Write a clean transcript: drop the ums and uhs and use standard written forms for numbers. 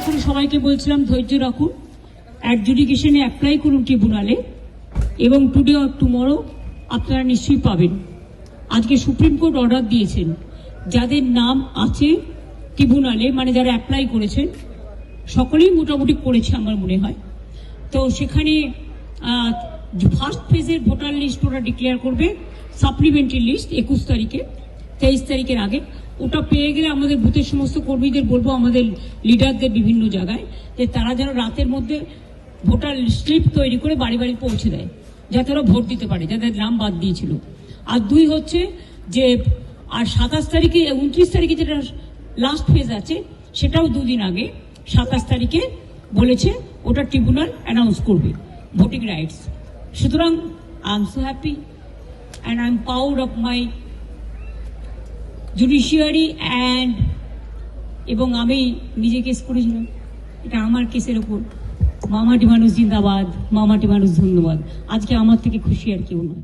তখন সবাইকে বলছিলাম ধৈর্য রাখুন, অ্যাডজুডিকেশনে অ্যাপ্লাই করুন ট্রিব্যুনালে, এবং টুডে অর টুমরো আপনারা নিশ্চয়ই পাবেন। আজকে সুপ্রিম কোর্ট অর্ডার দিয়েছেন যাদের নাম আছে ট্রিব্যুনালে, মানে যারা অ্যাপ্লাই করেছেন সকলেই মোটামুটি করেছে আমার মনে হয়। তো সেখানে ফার্স্ট ফেজের ভোটার লিস্ট ওরা ডিক্লেয়ার করবে, সাপ্লিমেন্টারি লিস্ট 21 তারিখে, 23 তারিখের আগে। ওটা পেয়ে গেলে আমাদের বুথের সমস্ত কর্মীদের বলবো, আমাদের লিডারদের বিভিন্ন জায়গায়, যে তারা যেন রাতের মধ্যে ভোটার স্লিপ তৈরি করে বাড়ি বাড়ি পৌঁছে দেয়, যাতে ওরা ভোট দিতে পারে, যাদের নাম বাদ দিয়েছিল। আর 2 হচ্ছে যে আর 27 তারিখে 29 তারিখে যেটা লাস্ট ফেজ আছে, সেটাও 2 দিন আগে 27 তারিখে বলেছে ওটা ট্রিব্যুনাল অ্যানাউন্স করবে ভোটিং রাইটস। সুতরাং I am so happy and I am proud of my judiciary and, এবং আমি নিজে কেস করেছিলাম, এটা আমার কেসের ওপর। মামাটি মানুষ জিন্দাবাদ, মামাটি মানুষ ধন্যবাদ। আজকে আমার থেকে খুশি আর কেউ নয়।